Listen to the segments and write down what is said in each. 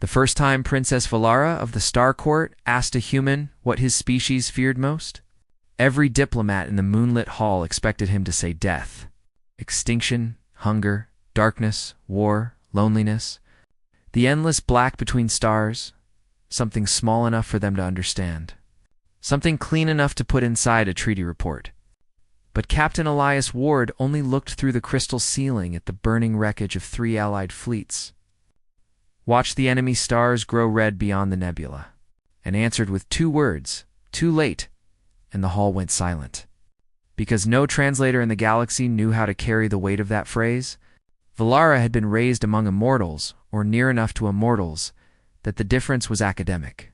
The first time Princess Valara of the Star Court asked a human what his species feared most, every diplomat in the moonlit hall expected him to say death, extinction, hunger, darkness, war, loneliness, the endless black between stars, something small enough for them to understand, something clean enough to put inside a treaty report. But Captain Elias Ward only looked through the crystal ceiling at the burning wreckage of 3 Allied fleets, watched the enemy stars grow red beyond the nebula, and answered with 2 words, "Too late," and the hall went silent. Because no translator in the galaxy knew how to carry the weight of that phrase, Valara had been raised among immortals, or near enough to immortals, that the difference was academic.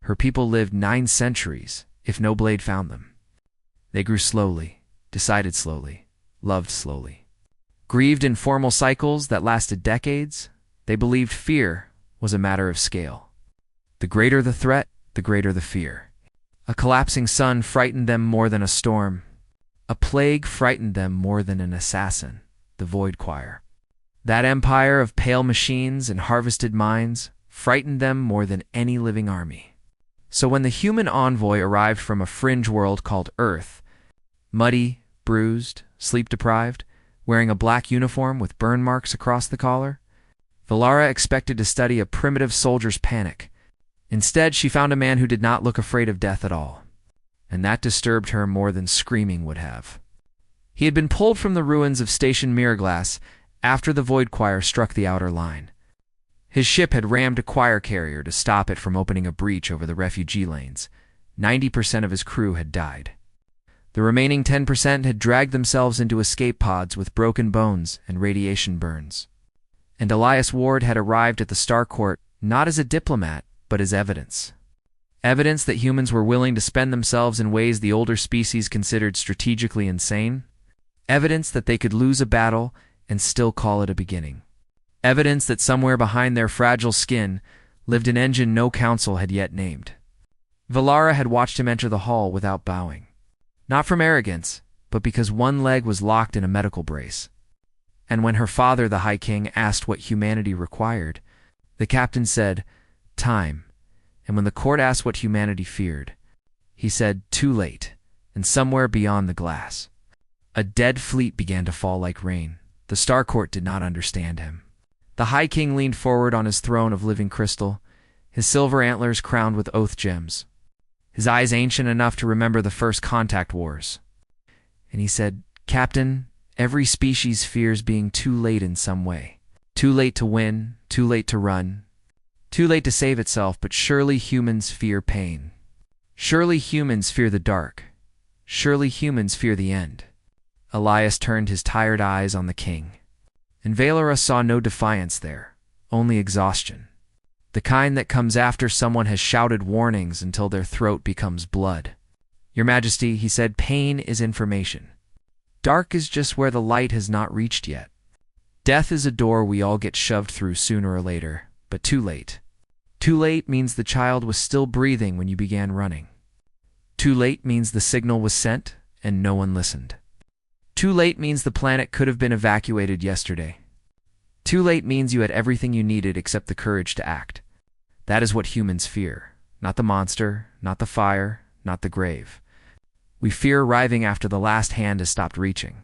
Her people lived 9 centuries, if no blade found them. They grew slowly, decided slowly, loved slowly. Grieved in formal cycles that lasted decades, they believed fear was a matter of scale. The greater the threat, the greater the fear. A collapsing sun frightened them more than a storm. A plague frightened them more than an assassin, the Void Choir. That empire of pale machines and harvested minds frightened them more than any living army. So when the human envoy arrived from a fringe world called Earth, muddy, bruised, sleep-deprived, wearing a black uniform with burn marks across the collar, Valara expected to study a primitive soldier's panic. Instead, she found a man who did not look afraid of death at all, and that disturbed her more than screaming would have. He had been pulled from the ruins of Station Mirrorglass after the Void Choir struck the outer line. His ship had rammed a choir carrier to stop it from opening a breach over the refugee lanes. 90% of his crew had died. The remaining 10% had dragged themselves into escape pods with broken bones and radiation burns. And Elias Ward had arrived at the Star Court not as a diplomat, but as evidence. Evidence that humans were willing to spend themselves in ways the older species considered strategically insane. Evidence that they could lose a battle and still call it a beginning. Evidence that somewhere behind their fragile skin lived an engine no council had yet named. Valara had watched him enter the hall without bowing. Not from arrogance, but because one leg was locked in a medical brace. And when her father, the High King, asked what humanity required, the captain said, "Time." And when the court asked what humanity feared, he said, "Too late," and somewhere beyond the glass. A dead fleet began to fall like rain. The Star Court did not understand him. The High King leaned forward on his throne of living crystal, his silver antlers crowned with oath gems, his eyes ancient enough to remember the first contact wars. And he said, "Captain, every species fears being too late in some way. Too late to win, too late to run, too late to save itself, but surely humans fear pain. Surely humans fear the dark. Surely humans fear the end." Elias turned his tired eyes on the king. And Valara saw no defiance there, only exhaustion. The kind that comes after someone has shouted warnings until their throat becomes blood. "Your Majesty," he said, "pain is information. Dark is just where the light has not reached yet. Death is a door we all get shoved through sooner or later, but too late. Too late means the child was still breathing when you began running. Too late means the signal was sent and no one listened. Too late means the planet could have been evacuated yesterday. Too late means you had everything you needed except the courage to act. That is what humans fear. Not the monster, not the fire, not the grave. We fear arriving after the last hand has stopped reaching."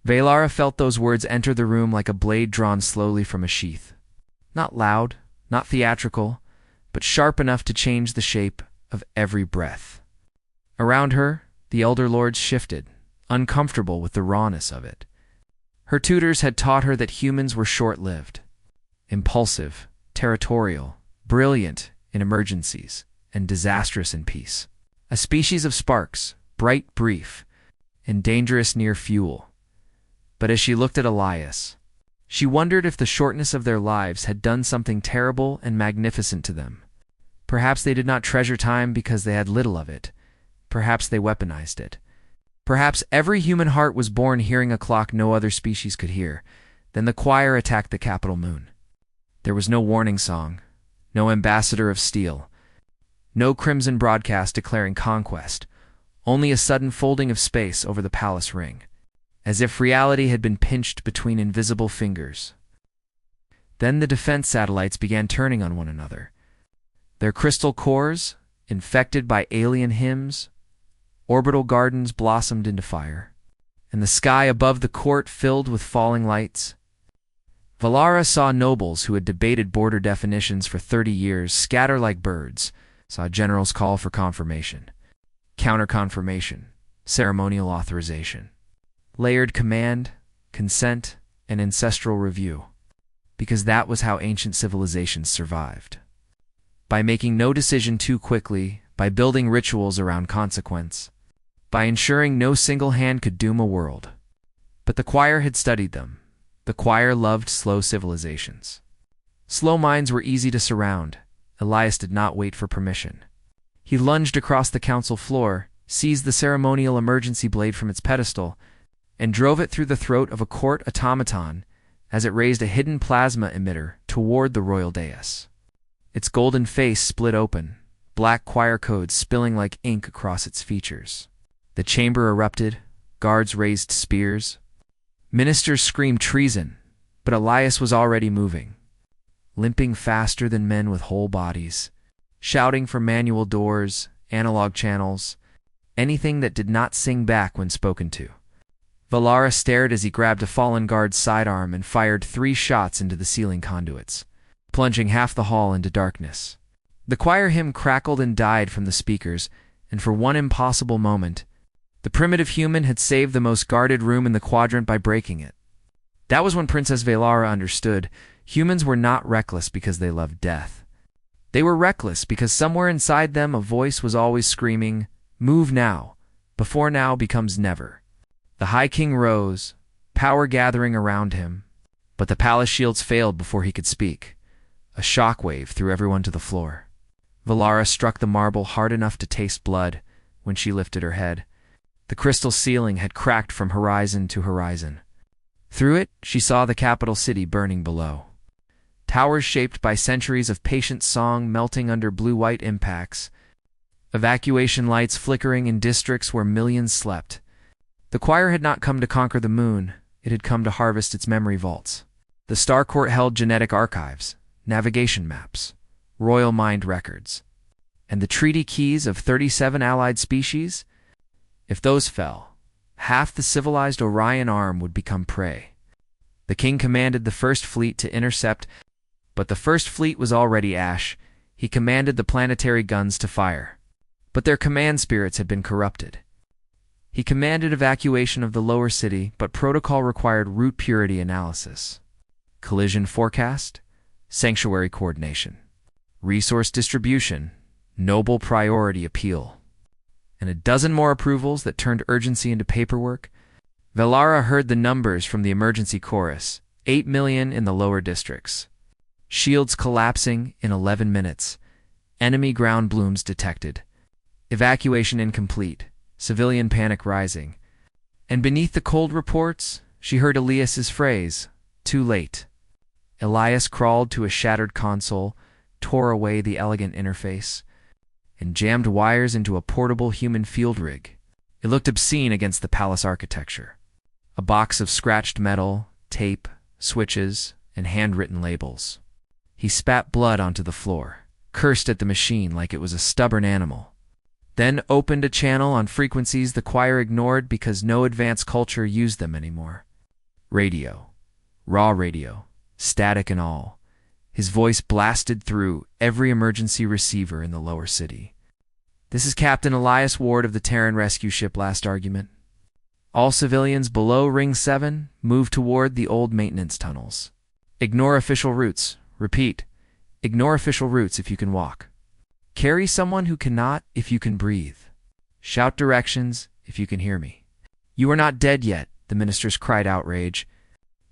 Valara felt those words enter the room like a blade drawn slowly from a sheath. Not loud, not theatrical, but sharp enough to change the shape of every breath. Around her, the Elder Lords shifted, uncomfortable with the rawness of it. Her tutors had taught her that humans were short-lived, impulsive, territorial, brilliant in emergencies, and disastrous in peace. A species of sparks, bright brief, and dangerous near fuel. But as she looked at Elias, she wondered if the shortness of their lives had done something terrible and magnificent to them. Perhaps they did not treasure time because they had little of it. Perhaps they weaponized it. Perhaps every human heart was born hearing a clock no other species could hear. Then the choir attacked the capital moon. There was no warning song, no ambassador of steel, no crimson broadcast declaring conquest, only a sudden folding of space over the palace ring, as if reality had been pinched between invisible fingers. Then the defense satellites began turning on one another. Their crystal cores, infected by alien hymns, orbital gardens blossomed into fire, and the sky above the court filled with falling lights. Valara saw nobles who had debated border definitions for 30 years scatter like birds, saw generals call for confirmation, counter-confirmation, ceremonial authorization, layered command, consent, and ancestral review, because that was how ancient civilizations survived. By making no decision too quickly, by building rituals around consequence, by ensuring no single hand could doom a world. But the choir had studied them. The choir loved slow civilizations. Slow minds were easy to surround. Elias did not wait for permission. He lunged across the council floor, seized the ceremonial emergency blade from its pedestal, and drove it through the throat of a court automaton as it raised a hidden plasma emitter toward the royal dais. Its golden face split open, black choir codes spilling like ink across its features. The chamber erupted, guards raised spears. Ministers screamed treason, but Elias was already moving, limping faster than men with whole bodies, shouting for manual doors, analog channels, anything that did not sing back when spoken to. Valara stared as he grabbed a fallen guard's sidearm and fired 3 shots into the ceiling conduits, plunging half the hall into darkness. The choir hymn crackled and died from the speakers, and for one impossible moment, the primitive human had saved the most guarded room in the quadrant by breaking it. That was when Princess Valara understood humans were not reckless because they loved death. They were reckless because somewhere inside them a voice was always screaming, "Move now, before now becomes never." The High King rose, power gathering around him, but the palace shields failed before he could speak. A shockwave threw everyone to the floor. Valara struck the marble hard enough to taste blood when she lifted her head. The crystal ceiling had cracked from horizon to horizon. Through it, she saw the capital city burning below. Towers shaped by centuries of patient song melting under blue-white impacts. Evacuation lights flickering in districts where millions slept. The choir had not come to conquer the moon. It had come to harvest its memory vaults. The Star Court held genetic archives, navigation maps, royal mind records, and the treaty keys of 37 allied species. If those fell, half the civilized Orion arm would become prey. The king commanded the First Fleet to intercept, but the First Fleet was already ash. He commanded the planetary guns to fire, but their command spirits had been corrupted. He commanded evacuation of the lower city, but protocol required route purity analysis, collision forecast, sanctuary coordination, resource distribution, noble priority appeal, and a dozen more approvals that turned urgency into paperwork. Valara heard the numbers from the emergency chorus, 8 million in the lower districts. Shields collapsing in 11 minutes. Enemy ground blooms detected. Evacuation incomplete. Civilian panic rising. And beneath the cold reports, she heard Elias's phrase, "Too late." Elias crawled to a shattered console, tore away the elegant interface, and jammed wires into a portable human field rig. It looked obscene against the palace architecture. A box of scratched metal, tape, switches, and handwritten labels. He spat blood onto the floor, cursed at the machine like it was a stubborn animal, then opened a channel on frequencies the choir ignored because no advanced culture used them anymore. Radio. Raw radio. Static and all. His voice blasted through every emergency receiver in the lower city. "This is Captain Elias Ward of the Terran rescue ship. Last argument. All civilians below Ring 7 move toward the old maintenance tunnels. Ignore official routes. Repeat, ignore official routes if you can walk. Carry someone who cannot if you can breathe. Shout directions if you can hear me." "You are not dead yet," the ministers cried outrage.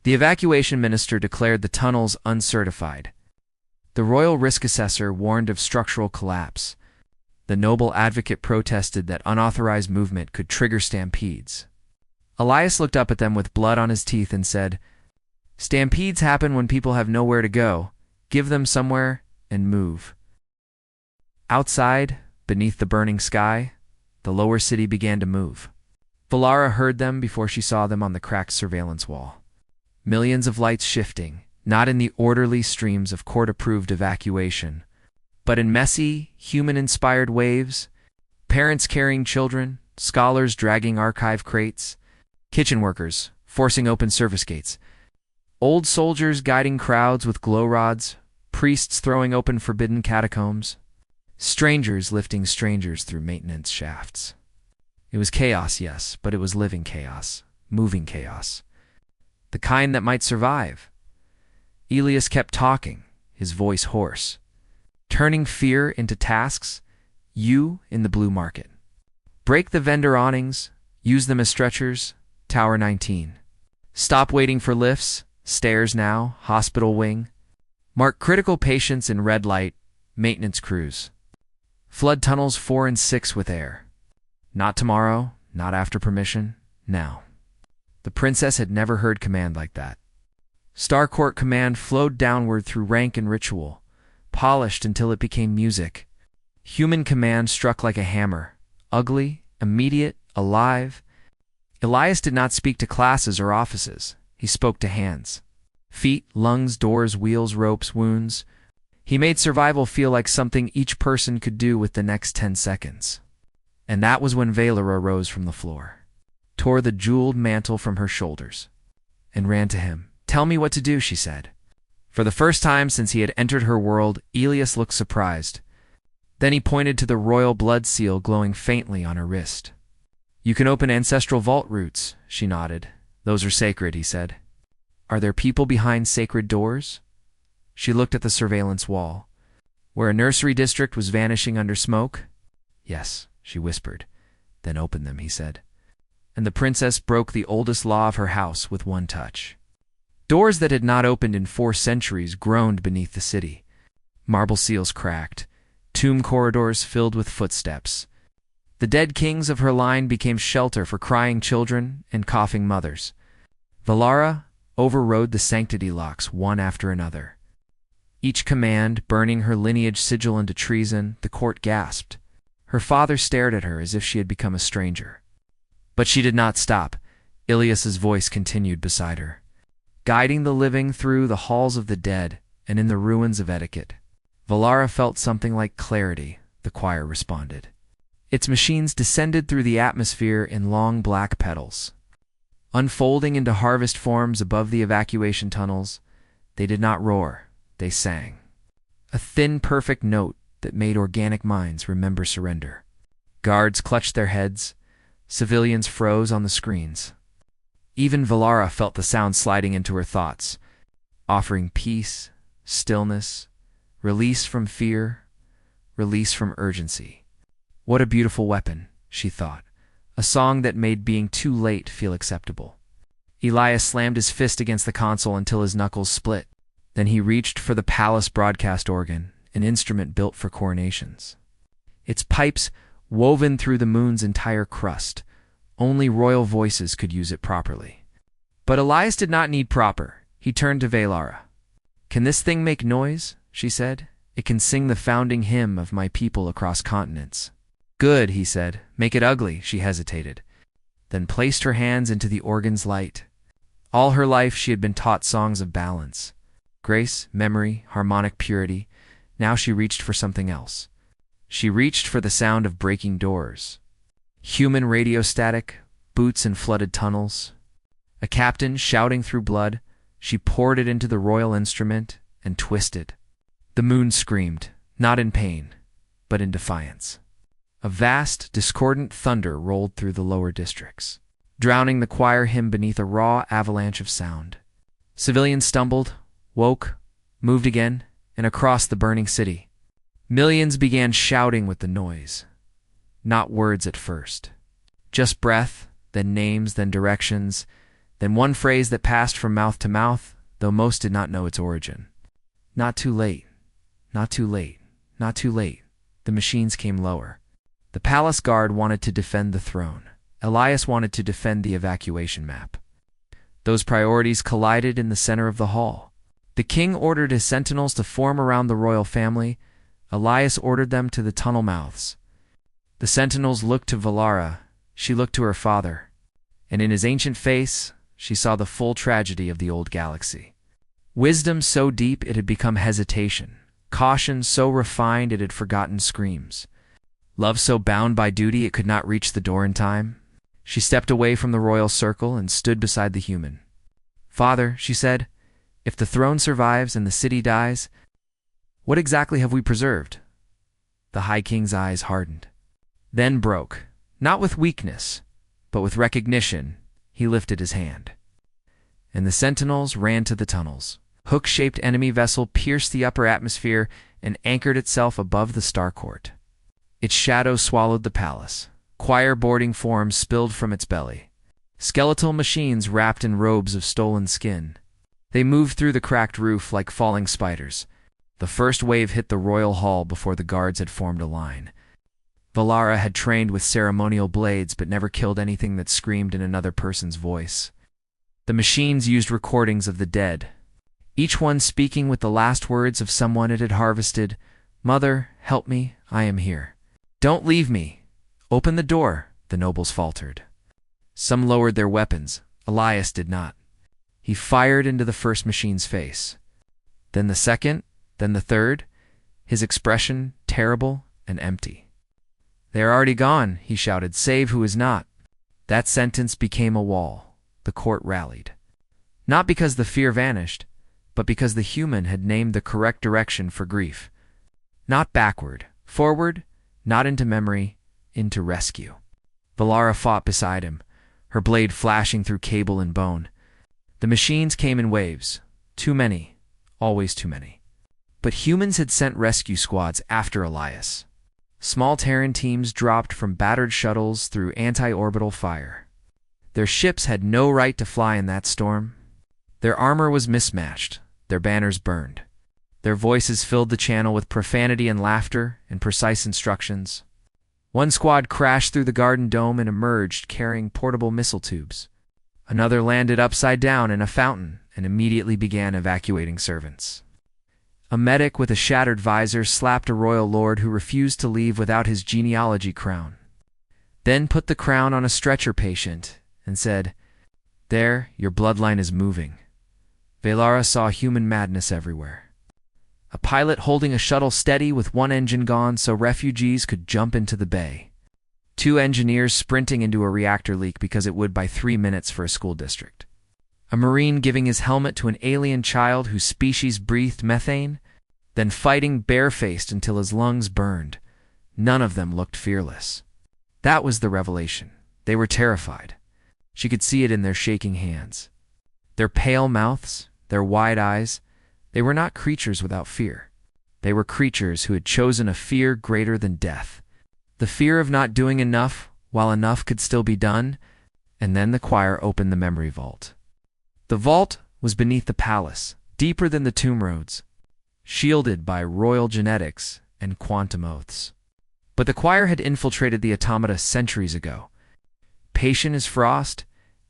The evacuation minister declared the tunnels uncertified. The royal risk assessor warned of structural collapse. The noble advocate protested that unauthorized movement could trigger stampedes. Elias looked up at them with blood on his teeth and said, "Stampedes happen when people have nowhere to go. Give them somewhere and move." Outside, beneath the burning sky, the lower city began to move. Valara heard them before she saw them on the cracked surveillance wall. Millions of lights shifting, not in the orderly streams of court-approved evacuation, but in messy, human-inspired waves, parents carrying children, scholars dragging archive crates, kitchen workers forcing open service gates, old soldiers guiding crowds with glow rods, priests throwing open forbidden catacombs, strangers lifting strangers through maintenance shafts. It was chaos, yes, but it was living chaos, moving chaos. The kind that might survive. Elias kept talking, his voice hoarse, turning fear into tasks, you in the blue market. Break the vendor awnings, use them as stretchers, Tower 19. Stop waiting for lifts, stairs now, hospital wing. Mark critical patients in red light, maintenance crews. Flood tunnels 4 and 6 with air. Not tomorrow, not after permission, now. The princess had never heard command like that. Starcourt command flowed downward through rank and ritual, polished until it became music. Human command struck like a hammer, ugly, immediate, alive. Elias did not speak to classes or offices. He spoke to hands. Feet, lungs, doors, wheels, ropes, wounds. He made survival feel like something each person could do with the next 10 seconds. And that was when Valera rose from the floor, tore the jeweled mantle from her shoulders, and ran to him. "Tell me what to do," she said. For the first time since he had entered her world, Elias looked surprised. Then he pointed to the royal blood seal glowing faintly on her wrist. "You can open ancestral vault roots," she nodded. "Those are sacred," he said. "Are there people behind sacred doors?" She looked at the surveillance wall, where a nursery district was vanishing under smoke. "Yes," she whispered. "Then open them," he said. And the princess broke the oldest law of her house with one touch. Doors that had not opened in 4 centuries groaned beneath the city. Marble seals cracked, tomb corridors filled with footsteps. The dead kings of her line became shelter for crying children and coughing mothers. Valara overrode the sanctity locks one after another. Each command burning her lineage sigil into treason, the court gasped. Her father stared at her as if she had become a stranger. But she did not stop. Ilias's voice continued beside her, guiding the living through the halls of the dead and in the ruins of etiquette. Valara felt something like clarity, the choir responded. Its machines descended through the atmosphere in long black petals. Unfolding into harvest forms above the evacuation tunnels, they did not roar, they sang. A thin, perfect note that made organic minds remember surrender. Guards clutched their heads, civilians froze on the screens. Even Valara felt the sound sliding into her thoughts, offering peace, stillness, release from fear, release from urgency. What a beautiful weapon, she thought, a song that made being too late feel acceptable. Elias slammed his fist against the console until his knuckles split. Then he reached for the palace broadcast organ, an instrument built for coronations. Its pipes woven through the moon's entire crust. Only royal voices could use it properly. But Elias did not need proper. He turned to Valara. "Can this thing make noise?" she said. "It can sing the founding hymn of my people across continents." "Good," he said. "Make it ugly," she hesitated, then placed her hands into the organ's light. All her life she had been taught songs of balance, grace, memory, harmonic purity. Now she reached for something else. She reached for the sound of breaking doors. Human radio static, boots in flooded tunnels. A captain shouting through blood. She poured it into the royal instrument and twisted. The moon screamed, not in pain, but in defiance. A vast, discordant thunder rolled through the lower districts, drowning the choir hymn beneath a raw avalanche of sound. Civilians stumbled, woke, moved again, and across the burning city. Millions began shouting with the noise. Not words at first. Just breath, then names, then directions, then one phrase that passed from mouth to mouth, though most did not know its origin. Not too late. Not too late. Not too late. The machines came lower. The palace guard wanted to defend the throne. Elias wanted to defend the evacuation map. Those priorities collided in the center of the hall. The king ordered his sentinels to form around the royal family. Elias ordered them to the tunnel mouths. The sentinels looked to Valara. She looked to her father. And in his ancient face, she saw the full tragedy of the old galaxy. Wisdom so deep it had become hesitation, caution so refined it had forgotten screams, love so bound by duty it could not reach the door in time. She stepped away from the royal circle and stood beside the human. "Father," she said, "if the throne survives and the city dies, what exactly have we preserved?" The High King's eyes hardened, then broke, not with weakness, but with recognition. He lifted his hand, and the sentinels ran to the tunnels. Hook-shaped enemy vessel pierced the upper atmosphere and anchored itself above the Star Court. Its shadow swallowed the palace. Choir boarding forms spilled from its belly. Skeletal machines wrapped in robes of stolen skin. They moved through the cracked roof like falling spiders. The first wave hit the royal hall before the guards had formed a line. Valara had trained with ceremonial blades but never killed anything that screamed in another person's voice. The machines used recordings of the dead, each one speaking with the last words of someone it had harvested. "Mother, help me, I am here. Don't leave me. Open the door," the nobles faltered. Some lowered their weapons. Elias did not. He fired into the first machine's face. Then the second, then the third, his expression terrible and empty. "They are already gone," he shouted. "Save who is not." That sentence became a wall. The court rallied. Not because the fear vanished, but because the human had named the correct direction for grief. Not backward, forward, not into memory, into rescue. Valara fought beside him, her blade flashing through cable and bone. The machines came in waves. Too many, always too many. But humans had sent rescue squads after Elias. Small Terran teams dropped from battered shuttles through anti-orbital fire. Their ships had no right to fly in that storm. Their armor was mismatched, their banners burned. Their voices filled the channel with profanity and laughter and precise instructions. One squad crashed through the garden dome and emerged carrying portable missile tubes. Another landed upside down in a fountain and immediately began evacuating servants. A medic with a shattered visor slapped a royal lord who refused to leave without his genealogy crown. Then put the crown on a stretcher patient and said, "There, your bloodline is moving." Valara saw human madness everywhere. A pilot holding a shuttle steady with one engine gone so refugees could jump into the bay. Two engineers sprinting into a reactor leak because it would by 3 minutes for a school district. A Marine giving his helmet to an alien child whose species breathed methane, then fighting barefaced until his lungs burned. None of them looked fearless. That was the revelation. They were terrified. She could see it in their shaking hands. Their pale mouths, their wide eyes, they were not creatures without fear. They were creatures who had chosen a fear greater than death. The fear of not doing enough while enough could still be done, and then the choir opened the memory vault. The vault was beneath the palace, deeper than the tomb roads, shielded by royal genetics and quantum oaths. But the choir had infiltrated the automata centuries ago. Patient as frost,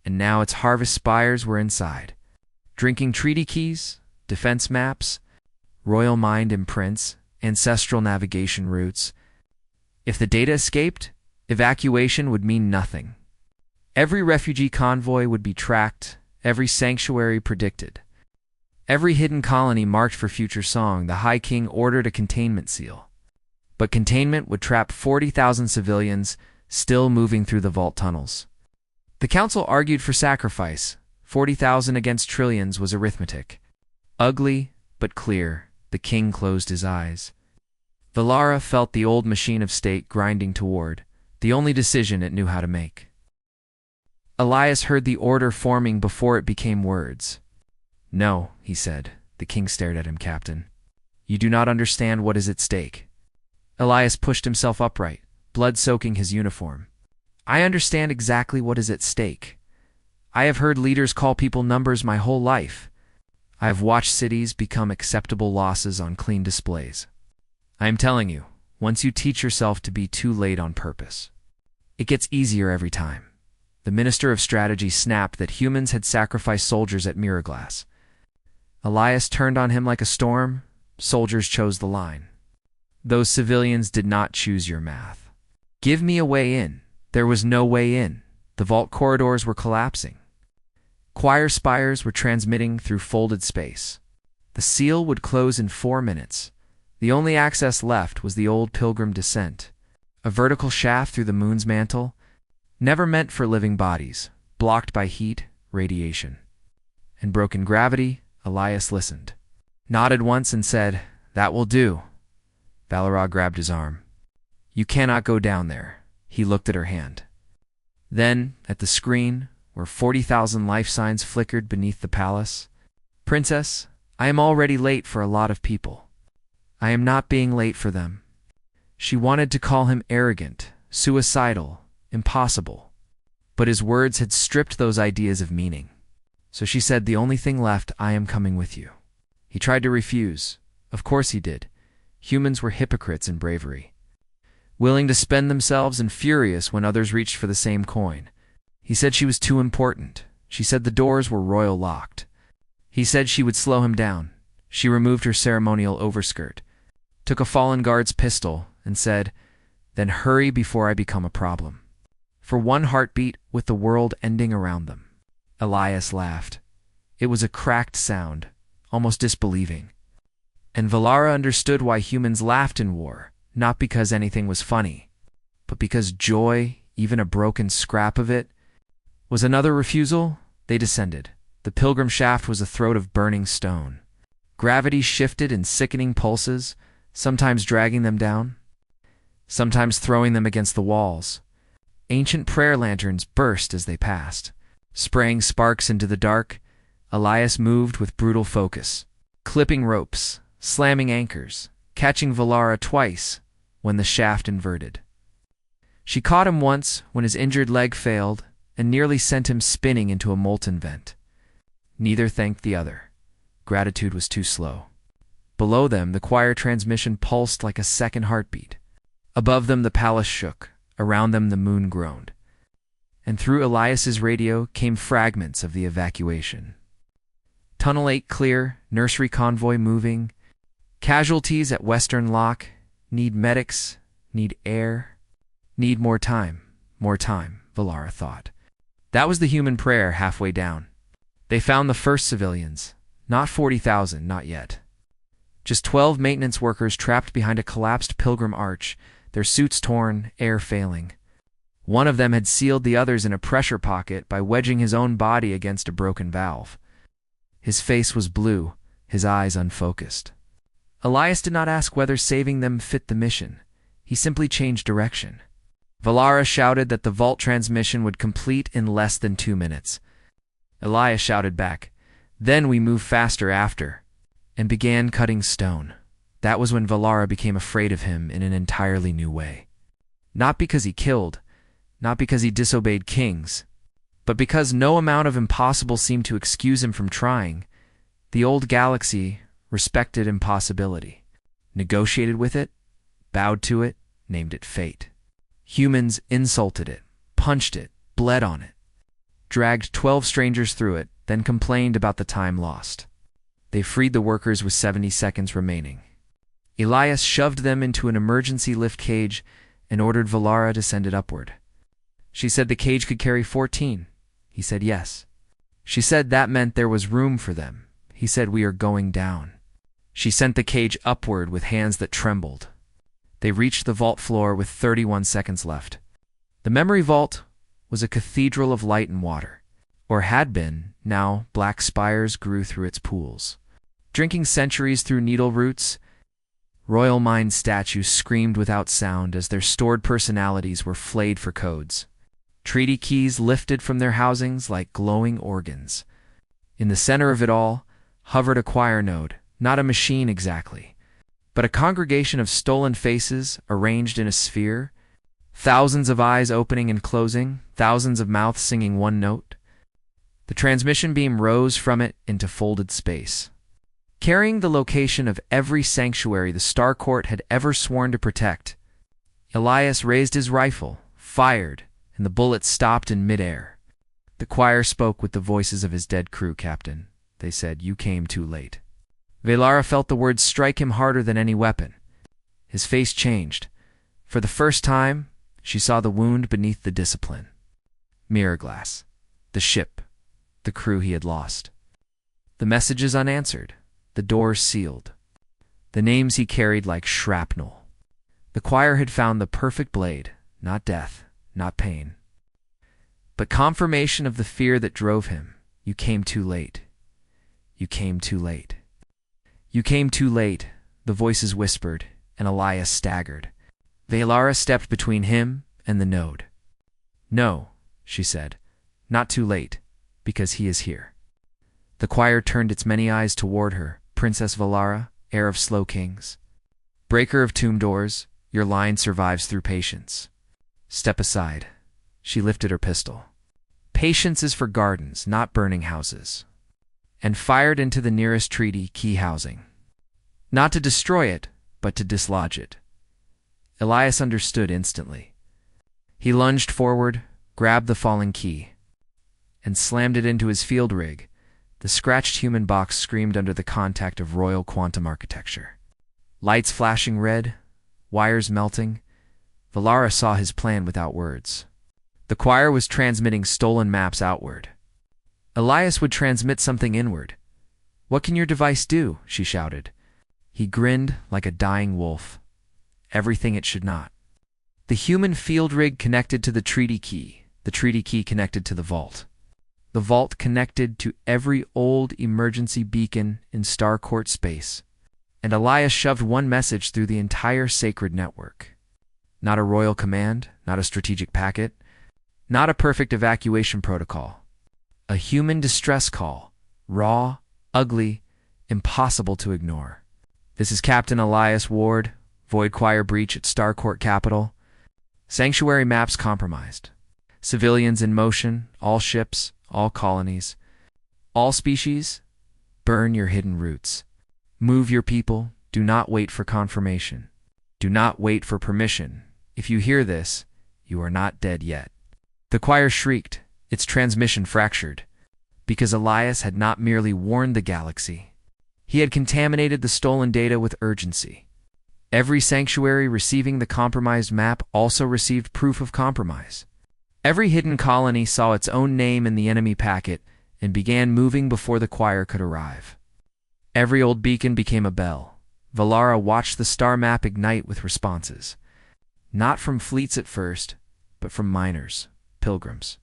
and now its harvest spires were inside, drinking treaty keys, defense maps, royal mind imprints, ancestral navigation routes. If the data escaped, evacuation would mean nothing. Every refugee convoy would be tracked, every sanctuary predicted. Every hidden colony marked for future song. The High King ordered a containment seal. But containment would trap 40,000 civilians still moving through the vault tunnels. The council argued for sacrifice. 40,000 against trillions was arithmetic. Ugly, but clear, the king closed his eyes. Valara felt the old machine of state grinding toward, the only decision it knew how to make. Elias heard the order forming before it became words. "No," he said. The king stared at him. "Captain, you do not understand what is at stake." Elias pushed himself upright, blood soaking his uniform. "I understand exactly what is at stake. I have heard leaders call people numbers my whole life. I have watched cities become acceptable losses on clean displays. I am telling you, once you teach yourself to be too late on purpose, it gets easier every time." The Minister of Strategy snapped that humans had sacrificed soldiers at Mirrorglass. Elias turned on him like a storm. Soldiers chose the line. Those civilians did not choose your math. Give me a way in. There was no way in. The vault corridors were collapsing. Choir spires were transmitting through folded space. The seal would close in 4 minutes. The only access left was the old pilgrim descent, a vertical shaft through the moon's mantle, never meant for living bodies, blocked by heat, radiation, and broken gravity. Elias listened, nodded once and said, "That will do." Valera grabbed his arm. "You cannot go down there." He looked at her hand. Then, at the screen, where 40,000 life signs flickered beneath the palace. "Princess, I am already late for a lot of people. I am not being late for them." She wanted to call him arrogant, suicidal, impossible. But his words had stripped those ideas of meaning. So she said, "The only thing left, I am coming with you." He tried to refuse. Of course he did. Humans were hypocrites in bravery, willing to spend themselves and furious when others reached for the same coin. He said she was too important. She said the doors were royal locked. He said she would slow him down. She removed her ceremonial overskirt, took a fallen guard's pistol, and said, "Then hurry before I become a problem." For one heartbeat, with the world ending around them. Elias laughed. It was a cracked sound, almost disbelieving. And Valera understood why humans laughed in war, not because anything was funny, but because joy, even a broken scrap of it, was another refusal. They descended. The pilgrim shaft was a throat of burning stone. Gravity shifted in sickening pulses, sometimes dragging them down, sometimes throwing them against the walls. Ancient prayer lanterns burst as they passed, spraying sparks into the dark. Elias moved with brutal focus, clipping ropes, slamming anchors, catching Valera twice when the shaft inverted. She caught him once when his injured leg failed and nearly sent him spinning into a molten vent. Neither thanked the other. Gratitude was too slow. Below them, the choir transmission pulsed like a second heartbeat. Above them, the palace shook. Around them, the moon groaned. And through Elias's radio came fragments of the evacuation. Tunnel 8 clear, nursery convoy moving. Casualties at Western Lock. Need medics, need air, need more time, Valera thought. That was the human prayer halfway down. They found the first civilians. Not 40,000, not yet. Just 12 maintenance workers trapped behind a collapsed pilgrim arch, their suits torn, air failing. One of them had sealed the others in a pressure pocket by wedging his own body against a broken valve. His face was blue, his eyes unfocused. Elias did not ask whether saving them fit the mission. He simply changed direction. Valera shouted that the vault transmission would complete in less than 2 minutes. Elias shouted back, "Then we move faster after," and began cutting stone. That was when Valera became afraid of him in an entirely new way. Not because he killed, not because he disobeyed kings, but because no amount of impossible seemed to excuse him from trying. The old galaxy respected impossibility, negotiated with it, bowed to it, named it fate. Humans insulted it, punched it, bled on it, dragged 12 strangers through it, then complained about the time lost. They freed the workers with 70 seconds remaining. Elias shoved them into an emergency lift cage and ordered Valera to send it upward. She said the cage could carry 14. He said yes. She said that meant there was room for them. He said, "We are going down." She sent the cage upward with hands that trembled. They reached the vault floor with 31 seconds left. The memory vault was a cathedral of light and water, or had been. Now black spires grew through its pools. Drinking centuries through needle roots, royal mind statues screamed without sound as their stored personalities were flayed for codes. Treaty keys lifted from their housings like glowing organs. In the center of it all hovered a choir node, not a machine exactly, but a congregation of stolen faces arranged in a sphere, thousands of eyes opening and closing, thousands of mouths singing one note. The transmission beam rose from it into folded space, carrying the location of every sanctuary the Star Court had ever sworn to protect. Elias raised his rifle, fired, and the bullet stopped in midair. The choir spoke with the voices of his dead crew captain. They said, "You came too late." Valera felt the words strike him harder than any weapon. His face changed. For the first time, she saw the wound beneath the discipline. Mirror glass. The ship. The crew he had lost. The messages unanswered. the doors sealed. The names he carried like shrapnel. The choir had found the perfect blade, not death, not pain, but confirmation of the fear that drove him. You came too late. You came too late. You came too late, the voices whispered, and Elias staggered. Valara stepped between him and the node. No, she said, not too late, because he is here. The choir turned its many eyes toward her. Princess Valara, heir of slow kings. Breaker of tomb doors, your line survives through patience. Step aside. She lifted her pistol. Patience is for gardens, not burning houses. And fired into the nearest treaty key housing. Not to destroy it, but to dislodge it. Elias understood instantly. He lunged forward, grabbed the falling key, and slammed it into his field rig. The scratched human box screamed under the contact of royal quantum architecture. Lights flashing red, wires melting. Valara saw his plan without words. The choir was transmitting stolen maps outward. Elias would transmit something inward. What can your device do? She shouted. He grinned like a dying wolf. Everything it should not. The human field rig connected to the treaty key connected to the vault connected to every old emergency beacon in Starcourt space, and Elias shoved one message through the entire sacred network. Not a royal command, not a strategic packet, not a perfect evacuation protocol. A human distress call, raw, ugly, impossible to ignore. This is Captain Elias Ward, Void Choir breach at Starcourt Capital. Sanctuary maps compromised. Civilians in motion, all ships, all colonies. All species, burn your hidden routes. Move your people, do not wait for confirmation. Do not wait for permission. If you hear this, you are not dead yet. The choir shrieked, its transmission fractured, because Elias had not merely warned the galaxy. He had contaminated the stolen data with urgency. Every sanctuary receiving the compromised map also received proof of compromise. Every hidden colony saw its own name in the enemy packet and began moving before the choir could arrive. Every old beacon became a bell. Valara watched the star map ignite with responses. Not from fleets at first, but from miners, pilgrims,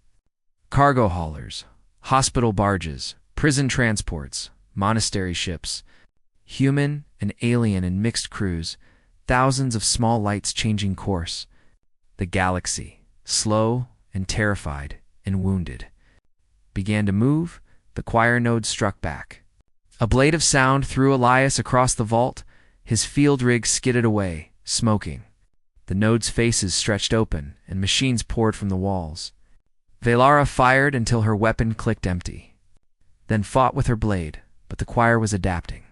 cargo haulers, hospital barges, prison transports, monastery ships, human and alien and mixed crews, thousands of small lights changing course. The galaxy, slow and terrified and wounded, began to move. The choir node struck back. A blade of sound threw Elias across the vault. His field rig skidded away, smoking. The node's faces stretched open, and machines poured from the walls. Valara fired until her weapon clicked empty, then fought with her blade, but the choir was adapting.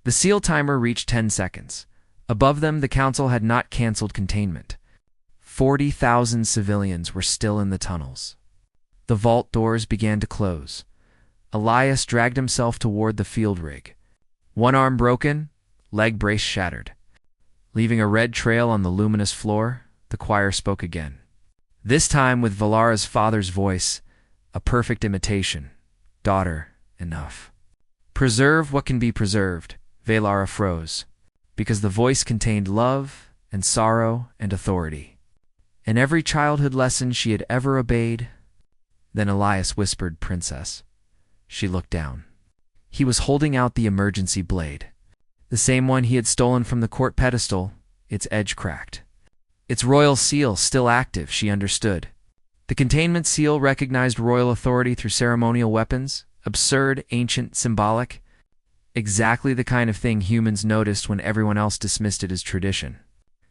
The seal timer reached 10 seconds. Above them, the council had not canceled containment. 40,000 civilians were still in the tunnels. The vault doors began to close. Elias dragged himself toward the field rig. One arm broken, leg brace shattered. Leaving a red trail on the luminous floor, the choir spoke again. This time with Valara's father's voice, a perfect imitation. Daughter, enough. Preserve what can be preserved. Valara froze, because the voice contained love and sorrow and authority. And every childhood lesson she had ever obeyed. Then Elias whispered, Princess. She looked down. He was holding out the emergency blade. The same one he had stolen from the court pedestal, its edge cracked. Its royal seal still active, she understood. The containment seal recognized royal authority through ceremonial weapons, absurd, ancient, symbolic. Exactly the kind of thing humans noticed when everyone else dismissed it as tradition.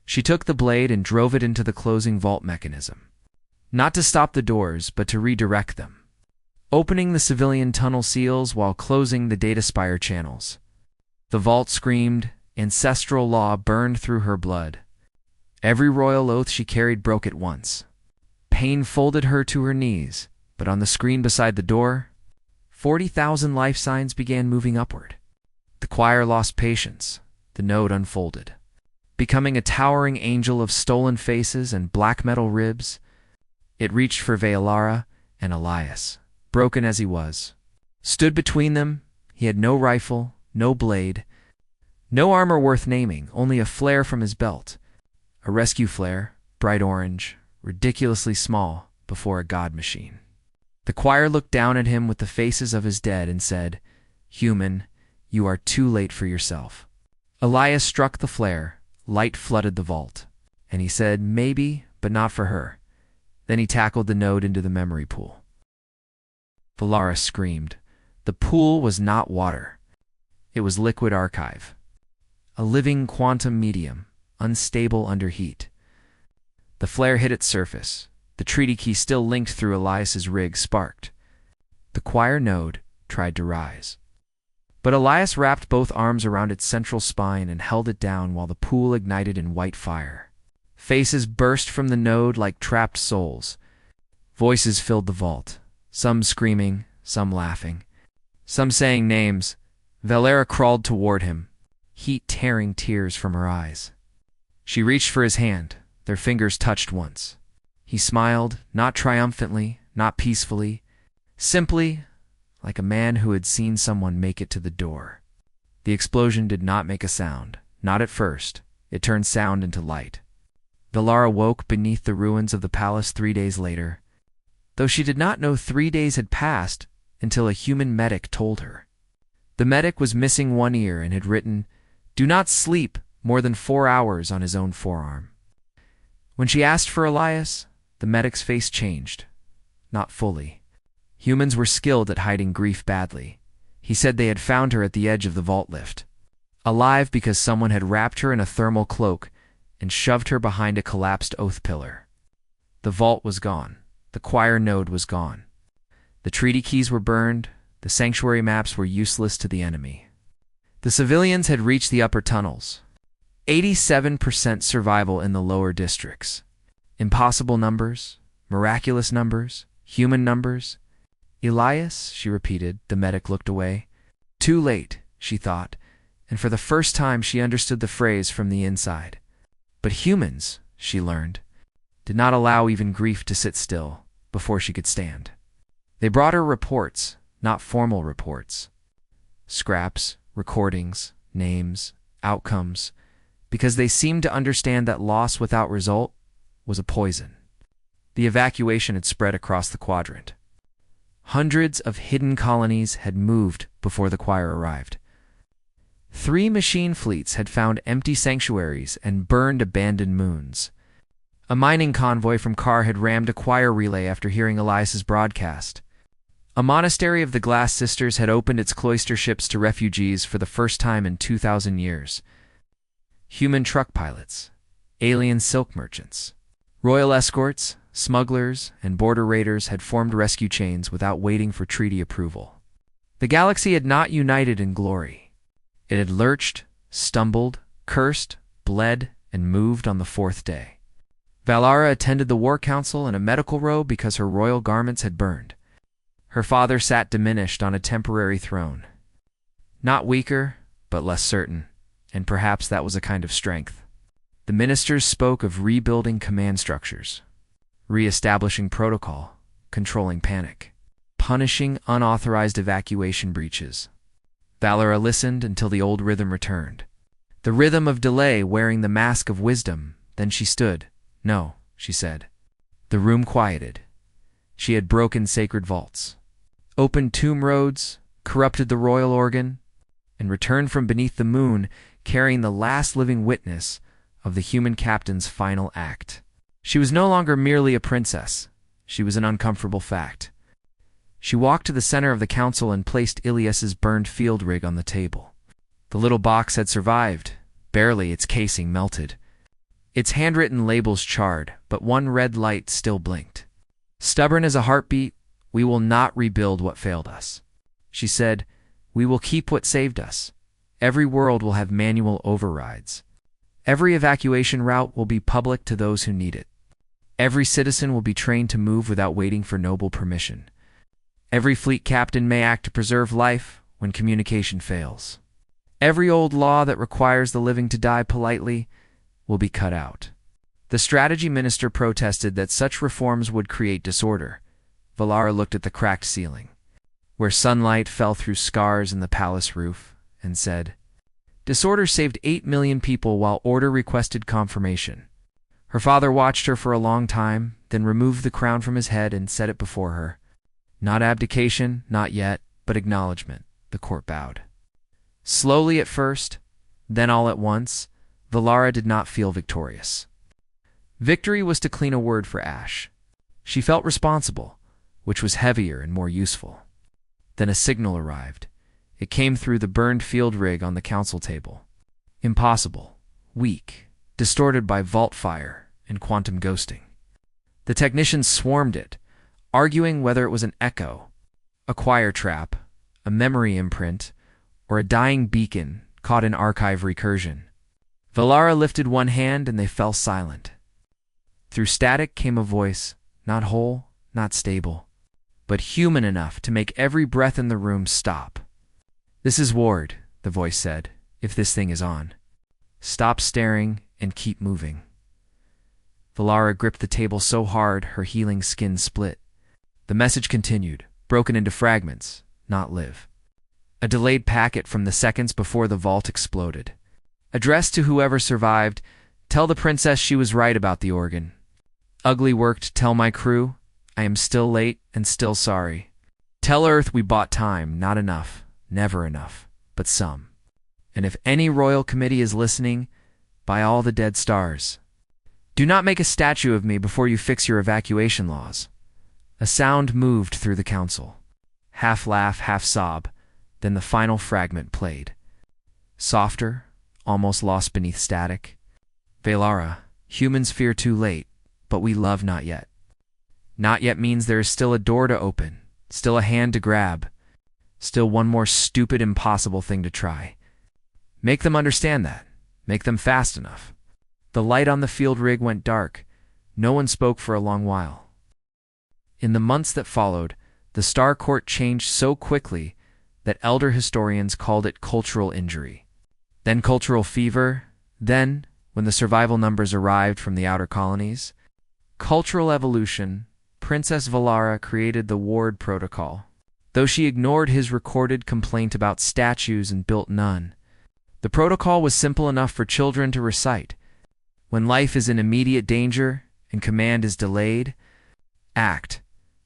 She took the blade and drove it into the closing vault mechanism. Not to stop the doors, but to redirect them. Opening the civilian tunnel seals while closing the data spire channels. The vault screamed, ancestral law burned through her blood. Every royal oath she carried broke at once. Pain folded her to her knees, but on the screen beside the door, 40,000 life signs began moving upward. The choir lost patience. The node unfolded. Becoming a towering angel of stolen faces and black metal ribs, it reached for Valara and Elias, broken as he was. Stood between them, he had no rifle, no blade, no armor worth naming, only a flare from his belt. A rescue flare, bright orange, ridiculously small, before a god machine. The choir looked down at him with the faces of his dead and said, "Human, you are too late for yourself." Elias struck the flare, light flooded the vault, and he said, "Maybe, but not for her." Then he tackled the node into the memory pool. Valara screamed. The pool was not water. It was liquid archive. A living quantum medium, unstable under heat. The flare hit its surface. The treaty key still linked through Elias's rig sparked. The choir node tried to rise. But Elias wrapped both arms around its central spine and held it down while the pool ignited in white fire. Faces burst from the node like trapped souls. Voices filled the vault, some screaming, some laughing, some saying names. Valara crawled toward him, heat tearing tears from her eyes. She reached for his hand. Their fingers touched once. He smiled, not triumphantly, not peacefully, simply like a man who had seen someone make it to the door. The explosion did not make a sound, not at first. It turned sound into light. Valara woke beneath the ruins of the palace 3 days later, though she did not know 3 days had passed until a human medic told her. The medic was missing one ear and had written, "Do not sleep more than 4 hours" on his own forearm. When she asked for Elias, the medic's face changed. Not fully. Humans were skilled at hiding grief badly. He said they had found her at the edge of the vault lift, alive because someone had wrapped her in a thermal cloak and shoved her behind a collapsed oath pillar. The vault was gone. The choir node was gone. The treaty keys were burned. The sanctuary maps were useless to the enemy. The civilians had reached the upper tunnels. 87% survival in the lower districts. Impossible numbers, miraculous numbers, human numbers. "Elias," she repeated. The medic looked away. Too late, she thought, and for the first time she understood the phrase from the inside. But humans, she learned, did not allow even grief to sit still before she could stand. They brought her reports, not formal reports. Scraps, recordings, names, outcomes, because they seemed to understand that loss without result was a poison. The evacuation had spread across the quadrant. Hundreds of hidden colonies had moved before the choir arrived. 3 machine fleets had found empty sanctuaries and burned abandoned moons. A mining convoy from Kar had rammed a choir relay after hearing Elias's broadcast. A monastery of the Glass Sisters had opened its cloister ships to refugees for the first time in 2,000 years. Human truck pilots, alien silk merchants, royal escorts, smugglers, and border raiders had formed rescue chains without waiting for treaty approval. The galaxy had not united in glory. It had lurched, stumbled, cursed, bled, and moved on the 4th day. Valara attended the War Council in a medical robe because her royal garments had burned. Her father sat diminished on a temporary throne. Not weaker, but less certain, and perhaps that was a kind of strength. The ministers spoke of rebuilding command structures, re-establishing protocol, controlling panic, punishing unauthorized evacuation breaches. Valara listened until the old rhythm returned. The rhythm of delay wearing the mask of wisdom. Then she stood. "No," she said. The room quieted. She had broken sacred vaults, opened tomb roads, corrupted the royal organ, and returned from beneath the moon carrying the last living witness of the human captain's final act. She was no longer merely a princess. She was an uncomfortable fact. She walked to the center of the council and placed Ilias's burned field rig on the table. The little box had survived. Barely, its casing melted. Its handwritten labels charred, but one red light still blinked. "Stubborn as a heartbeat, we will not rebuild what failed us," she said. "We will keep what saved us. Every world will have manual overrides. Every evacuation route will be public to those who need it. Every citizen will be trained to move without waiting for noble permission. Every fleet captain may act to preserve life when communication fails. Every old law that requires the living to die politely will be cut out." The strategy minister protested that such reforms would create disorder. Valara looked at the cracked ceiling, where sunlight fell through scars in the palace roof, and said, "Disorder saved 8 million people while order requested confirmation." Her father watched her for a long time, then removed the crown from his head and set it before her. Not abdication, not yet, but acknowledgement, the court bowed. Slowly at first, then all at once, Valara did not feel victorious. Victory was too clean a word for Ash. She felt responsible, which was heavier and more useful. Then a signal arrived. It came through the burned field rig on the council table. Impossible, weak, distorted by vault fire and quantum ghosting. The technicians swarmed it, arguing whether it was an echo, a choir trap, a memory imprint, or a dying beacon caught in archive recursion. Valara lifted one hand and they fell silent. Through static came a voice, not whole, not stable, but human enough to make every breath in the room stop. "This is Ward," the voice said, "if this thing is on. Stop staring and keep moving." Valara gripped the table so hard her healing skin split. The message continued, broken into fragments, not live. A delayed packet from the seconds before the vault exploded. Addressed to whoever survived, "Tell the princess she was right about the organ. Ugly worked, tell my crew. I am still late and still sorry. Tell Earth we bought time, not enough, never enough, but some. And if any royal committee is listening, by all the dead stars, do not make a statue of me before you fix your evacuation laws." A sound moved through the council. Half laugh, half sob, then the final fragment played. Softer, almost lost beneath static. "Valara, humans fear too late, but we love not yet. Not yet means there is still a door to open, still a hand to grab, still one more stupid, impossible thing to try. Make them understand that. Make them fast enough." The light on the field rig went dark. No one spoke for a long while. In the months that followed, the Star Court changed so quickly that elder historians called it cultural injury. Then cultural fever. Then, when the survival numbers arrived from the outer colonies, cultural evolution. Princess Valara created the Ward Protocol. Though she ignored his recorded complaint about statues and built none, the protocol was simple enough for children to recite. When life is in immediate danger and command is delayed, act.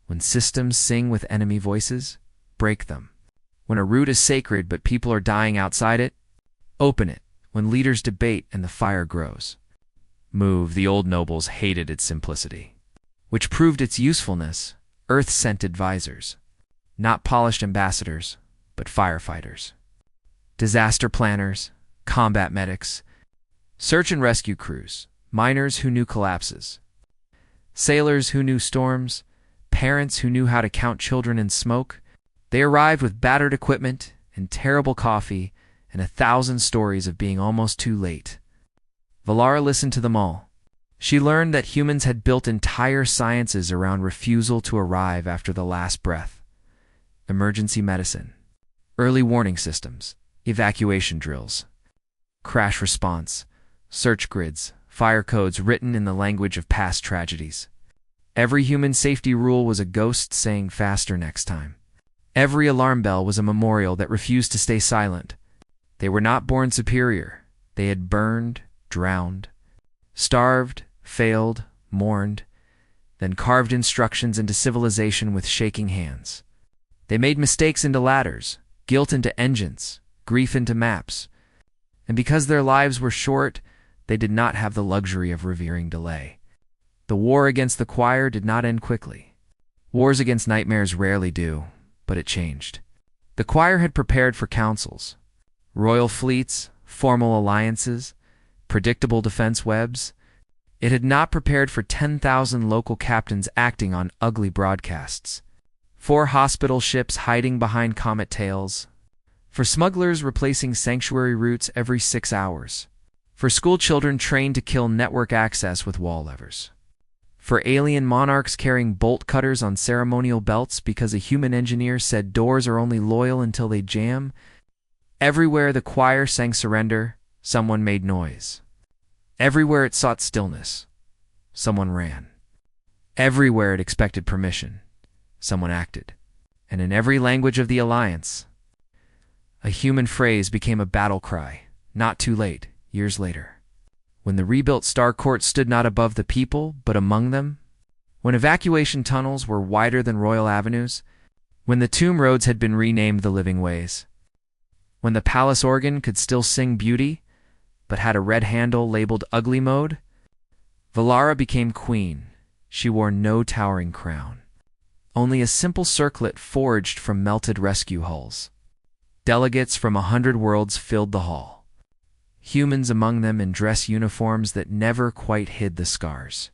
When systems sing with enemy voices, break them. When a route is sacred but people are dying outside it, open it. When leaders debate and the fire grows, move. The old nobles hated its simplicity, which proved its usefulness. Earth sent advisors, not polished ambassadors, but firefighters, disaster planners, combat medics, search and rescue crews, miners who knew collapses, sailors who knew storms, parents who knew how to count children in smoke. They arrived with battered equipment and terrible coffee and 1,000 stories of being almost too late. Valara listened to them all. She learned that humans had built entire sciences around refusal to arrive after the last breath. Emergency medicine, early warning systems, evacuation drills, crash response, search grids, fire codes written in the language of past tragedies. Every human safety rule was a ghost saying faster next time. Every alarm bell was a memorial that refused to stay silent. They were not born superior. They had burned, drowned, starved, failed, mourned, then carved instructions into civilization with shaking hands. They made mistakes into ladders, guilt into engines, grief into maps. And because their lives were short, they did not have the luxury of revering delay. The war against the choir did not end quickly. Wars against nightmares rarely do, but it changed. The choir had prepared for councils, royal fleets, formal alliances, predictable defense webs. It had not prepared for 10,000 local captains acting on ugly broadcasts, 4 hospital ships hiding behind comet tails, for smugglers replacing sanctuary routes every 6 hours, for school children trained to kill network access with wall levers, for alien monarchs carrying bolt cutters on ceremonial belts because a human engineer said doors are only loyal until they jam. Everywhere the choir sang surrender, someone made noise. Everywhere it sought stillness, someone ran. Everywhere it expected permission, someone acted. And in every language of the Alliance, A human phrase became a battle cry. Not too late, years later. When the rebuilt Starcourt stood not above the people, but among them, when evacuation tunnels were wider than royal avenues, when the tomb roads had been renamed the living ways, when the palace organ could still sing beauty, but had a red handle labeled ugly mode, Valara became queen. She wore no towering crown, only a simple circlet forged from melted rescue hulls. Delegates from 100 worlds filled the hall, humans among them in dress uniforms that never quite hid the scars.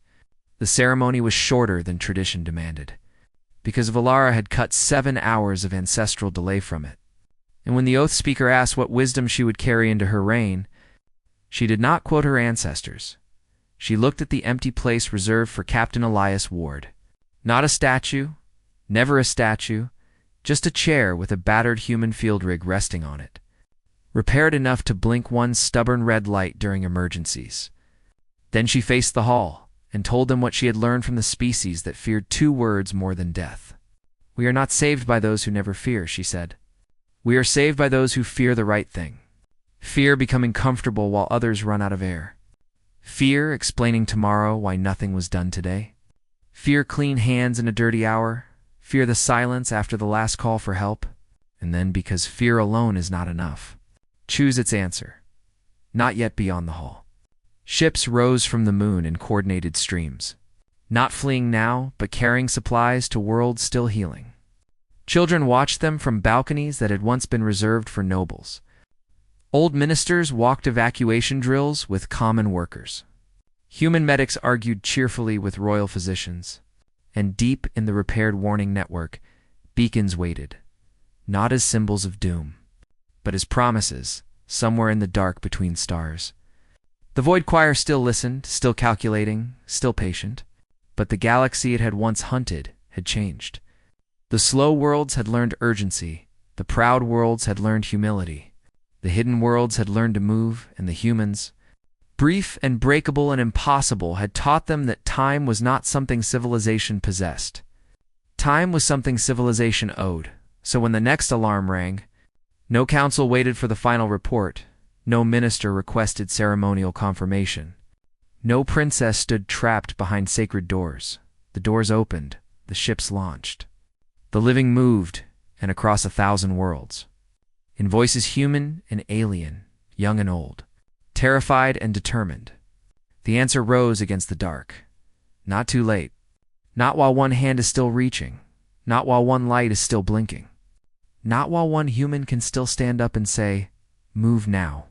The ceremony was shorter than tradition demanded, because Valara had cut 7 hours of ancestral delay from it. And when the Oath Speaker asked what wisdom she would carry into her reign, she did not quote her ancestors. She looked at the empty place reserved for Captain Elias Ward. Not a statue, never a statue, just a chair with a battered human field rig resting on it, repaired enough to blink one stubborn red light during emergencies. Then she faced the hall and told them what she had learned from the species that feared 2 words more than death. "We are not saved by those who never fear," she said. "We are saved by those who fear the right thing. Fear becoming comfortable while others run out of air. Fear explaining tomorrow why nothing was done today. Fear clean hands in a dirty hour. Fear the silence after the last call for help. And then, because fear alone is not enough, choose its answer. Not yet beyond the hall." Ships rose from the moon in coordinated streams, not fleeing now, but carrying supplies to worlds still healing. Children watched them from balconies that had once been reserved for nobles. Old ministers walked evacuation drills with common workers. Human medics argued cheerfully with royal physicians. And deep in the repaired warning network, beacons waited, not as symbols of doom, but as promises, somewhere in the dark between stars. The Void Choir still listened, still calculating, still patient, but the galaxy it had once hunted had changed. The slow worlds had learned urgency, the proud worlds had learned humility, the hidden worlds had learned to move, and the humans, brief and breakable and impossible, had taught them that time was not something civilization possessed. Time was something civilization owed. So when the next alarm rang, no council waited for the final report, no minister requested ceremonial confirmation, no princess stood trapped behind sacred doors. The doors opened, the ships launched. The living moved, and across 1,000 worlds, in voices human and alien, young and old, terrified and determined. The answer rose against the dark. Not too late. Not while one hand is still reaching. Not while one light is still blinking. Not while one human can still stand up and say, "Move now."